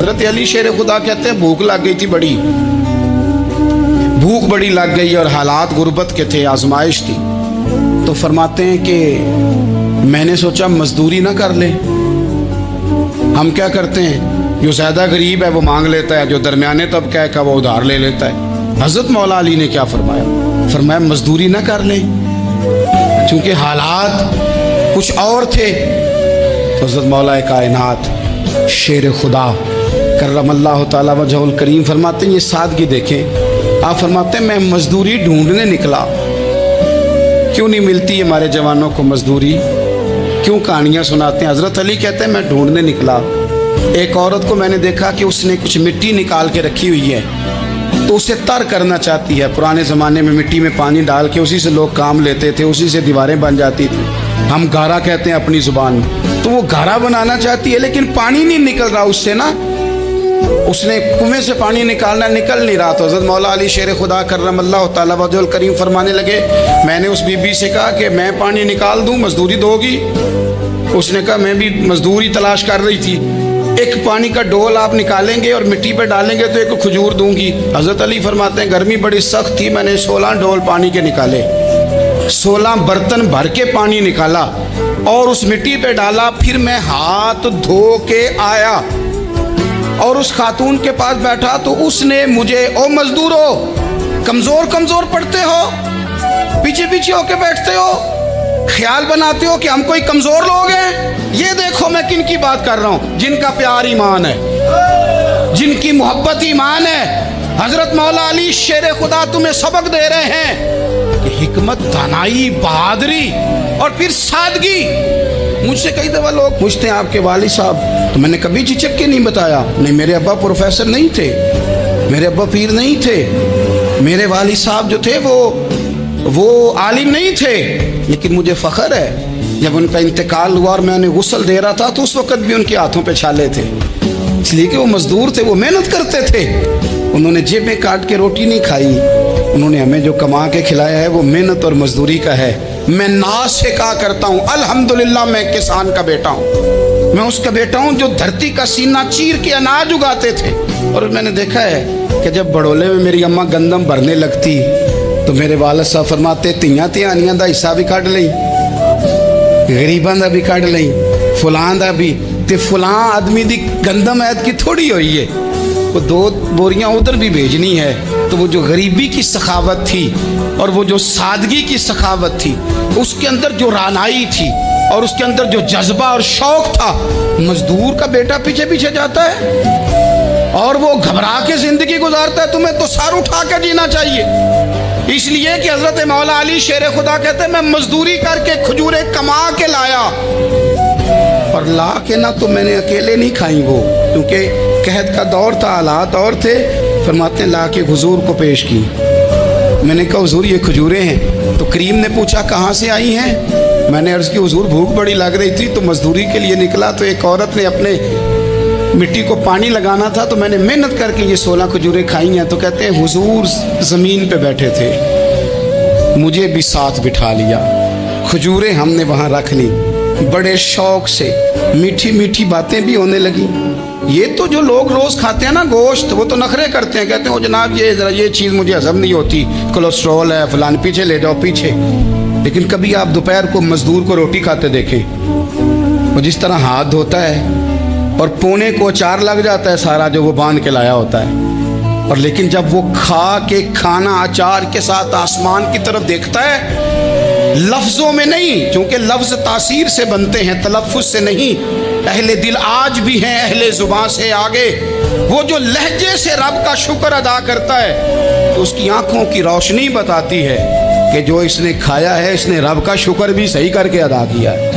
हज़रत अली शेर खुदा कहते हैं भूख लग गई थी बड़ी, भूख बड़ी लग गई और हालात गुर्बत के थे, आजमाइश थी। तो फरमाते हैं कि मैंने सोचा मजदूरी ना कर ले। हम क्या करते हैं, जो ज़्यादा गरीब है वो मांग लेता है, जो दरमियाने तबका है का वो उधार ले लेता है। हज़रत मौला अली ने क्या फरमाया, फरमाया मजदूरी ना कर ले, चूँकि हालात कुछ और थे। तो हज़रत मौला कायनात शेर खुदा करमल्लाहु ताला वजहुल करीम फरमाते हैं, ये सादगी देखें। आप फरमाते हैं मैं मजदूरी ढूंढने निकला। क्यों नहीं मिलती हमारे जवानों को मजदूरी, क्यों कहानियाँ सुनाते हैं। हज़रत अली कहते हैं मैं ढूंढने निकला, एक औरत को मैंने देखा कि उसने कुछ मिट्टी निकाल के रखी हुई है, तो उसे तर करना चाहती है। पुराने ज़माने में मिट्टी में पानी डाल के उसी से लोग काम लेते थे, उसी से दीवारें बन जाती थी, हम गारा कहते हैं अपनी ज़ुबान में। तो वो गारा बनाना चाहती है लेकिन पानी नहीं निकल रहा उससे ना, उसने कुएं से पानी निकालना, निकल नहीं रहा। तो हज़रत मौला अली शेर खुदा करमल्लाहु ताला वजहुल करीम फरमाने लगे, मैंने उस बीबी से कहा कि मैं पानी निकाल दूं, मजदूरी दोगी? उसने कहा मैं भी मजदूरी तलाश कर रही थी, एक पानी का डोल आप निकालेंगे और मिट्टी पे डालेंगे तो एक खजूर दूंगी। हज़रत अली फरमाते हैं गर्मी बड़ी सख्त थी, मैंने 16 डोल पानी के निकाले, 16 बर्तन भर के पानी निकाला और उस मिट्टी पे डाला। फिर मैं हाथ धो के आया और उस खातून के पास बैठा तो उसने मुझे, ओ मजदूरो कमजोर कमजोर पड़ते हो, पीछे पीछे होके बैठते हो, ख्याल बनाते हो कि हम कोई कमजोर लोग हैं। ये देखो मैं किन की बात कर रहा हूं, जिनका प्यार ईमान है, जिनकी मोहब्बत ईमान है। हजरत मौला अली शेर खुदा तुम्हें सबक दे रहे हैं कि हिकमत, दानाई, बहादुरी और फिर सादगी। मुझसे कई दफ़ा लोग पूछते हैं आपके वालिद साहब, तो मैंने कभी झिझक के नहीं बताया, नहीं मेरे अब्बा प्रोफेसर नहीं थे, मेरे अब्बा पीर नहीं थे, मेरे वालिद साहब जो थे वो आलिम नहीं थे। लेकिन मुझे फ़ख्र है जब उनका इंतकाल हुआ और मैं उन्हें गुस्ल दे रहा था तो उस वक़्त भी उनके हाथों पे छाले थे, इसलिए कि वो मज़दूर थे, वो मेहनत करते थे। उन्होंने जेबें काट के रोटी नहीं खाई, उन्होंने हमें जो कमा के खिलाया है वो मेहनत और मजदूरी का है। मैं नाज से कहा करता हूँ अल्हम्दुलिल्लाह मैं किसान का बेटा हूँ, मैं उसका बेटा हूँ जो धरती का सीना चीर के अनाज उगाते थे। और मैंने देखा है कि जब बड़ोले में मेरी अम्मा गंदम भरने लगती तो मेरे वालिद साहब फरमाते तियां तिहानियां दा हिस्सा भी कढ़ लई, गरीबां दा भी कढ़ लई, फुलां दा भी। ते फुलां आदमी दी गंदम ऐद की थोड़ी हुई है, वो 2 बोरियां उधर भी भेजनी है। तो वो जो गरीबी की सखावत थी और वो जो सादगी की सखावत थी, उसके अंदर जो रानाई थी और उसके अंदर जो जज्बा और शौक था, मजदूर का बेटा पीछे पीछे जाता है और वो घबरा के जिंदगी गुजारता है। तुम्हें तो सर उठा के जीना चाहिए। इसलिए कि हजरत मौला अली शेर खुदा कहते हैं मैं मजदूरी करके खजूरें कमा के लाया, पर ला के ना तो मैंने अकेले नहीं खाई वो, क्योंकि कहत का दौर था, हालात और थे। फरमाते हैं ला के हुजूर को पेश की। मैंने कहा हुजूर ये खजूरें हैं। तो करीम ने पूछा कहाँ से आई हैं? मैंने अर्ज़ की हुजूर भूख बड़ी लग रही थी तो मजदूरी के लिए निकला, तो एक औरत ने अपने मिट्टी को पानी लगाना था तो मैंने मेहनत करके ये 16 खजूरें खाई हैं। तो कहते हैं हुजूर ज़मीन पे बैठे थे, मुझे भी साथ बिठा लिया, खजूरें हमने वहाँ रख ली, बड़े शौक से मीठी मीठी बातें भी होने लगी। ये तो जो लोग रोज़ खाते हैं ना गोश्त, वो तो नखरे करते हैं, कहते हैं जनाब ये चीज़ मुझे हजम नहीं होती, कोलेस्ट्रॉल है फलान, पीछे ले जाओ पीछे। लेकिन कभी आप दोपहर को मजदूर को रोटी खाते देखें, वो जिस तरह हाथ धोता है और पोने को अचार लग जाता है सारा जो वो बांध के लाया होता है, और लेकिन जब वो खा के खाना अचार के साथ आसमान की तरफ देखता है, लफ्ज़ों में नहीं, क्योंकि लफ्ज़ तासीर से बनते हैं, तलफ़्फ़ुज़ से नहीं। अहले दिल आज भी हैं अहले ज़ुबान से आगे। वो जो लहजे से रब का शुक्र अदा करता है तो उसकी आंखों की रोशनी बताती है कि जो इसने खाया है इसने रब का शुक्र भी सही करके अदा किया है,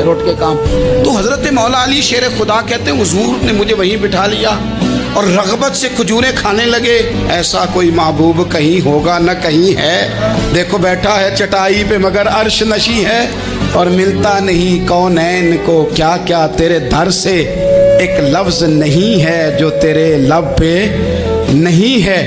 रोट के काम। तो हज़रत मौला अली शेर खुदा कहते हैं हुजूर ने मुझे वहीं बिठा लिया और रग़बत से खजूरें खाने लगे। ऐसा कोई महबूब कहीं होगा न कहीं है, देखो बैठा है चटाई पे मगर अर्श नशी है, और मिलता नहीं कौनैन को क्या क्या तेरे दर से, एक लफ्ज़ नहीं है जो तेरे लब पे नहीं है।